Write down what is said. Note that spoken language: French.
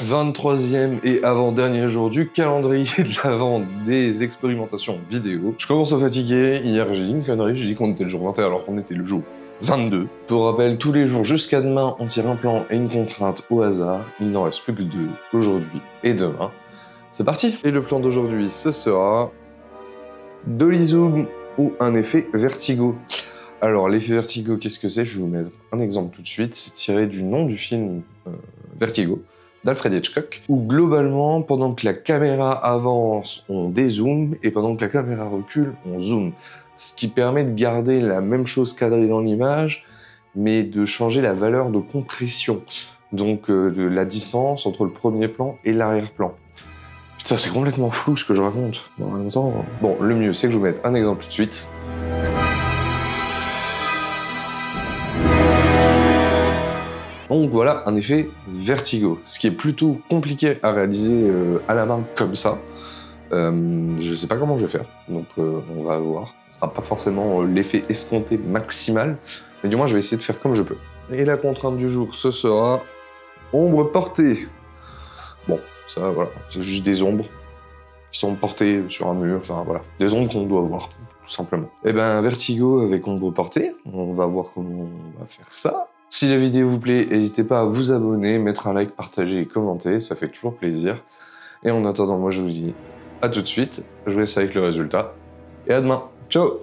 23e et avant-dernier jour du calendrier de l'avant des expérimentations vidéo. Je commence à fatiguer. Hier, j'ai dit une connerie, j'ai dit qu'on était le jour 21 alors qu'on était le jour 22. Pour rappel, tous les jours jusqu'à demain, on tire un plan et une contrainte au hasard. Il n'en reste plus que 2 aujourd'hui et demain. C'est parti. Et le plan d'aujourd'hui, ce sera Dolly Zoom ou un effet vertigo. Alors, l'effet vertigo, qu'est-ce que c'est? Je vais vous mettre un exemple tout de suite. C'est tiré du nom du film Vertigo, d'Alfred Hitchcock, où globalement, pendant que la caméra avance, on dézoome, et pendant que la caméra recule, on zoome. Ce qui permet de garder la même chose cadrée dans l'image, mais de changer la valeur de compression. Donc, de la distance entre le premier plan et l'arrière-plan. Putain, c'est complètement flou ce que je raconte. En même temps, bon, le mieux, c'est que je vous mette un exemple tout de suite. Donc voilà un effet vertigo, ce qui est plutôt compliqué à réaliser à la main comme ça. Je sais pas comment je vais faire, donc on va voir. Ce sera pas forcément l'effet escompté maximal, mais du moins je vais essayer de faire comme je peux. Et la contrainte du jour, ce sera ombre portée. Bon, ça voilà, c'est juste des ombres qui sont portées sur un mur, enfin voilà, des ombres qu'on doit voir, tout simplement. Et ben vertigo avec ombre portée, on va voir comment on va faire ça. Si la vidéo vous plaît, n'hésitez pas à vous abonner, mettre un like, partager et commenter, ça fait toujours plaisir. Et en attendant, moi je vous dis à tout de suite, je vous laisse avec le résultat, et à demain. Ciao!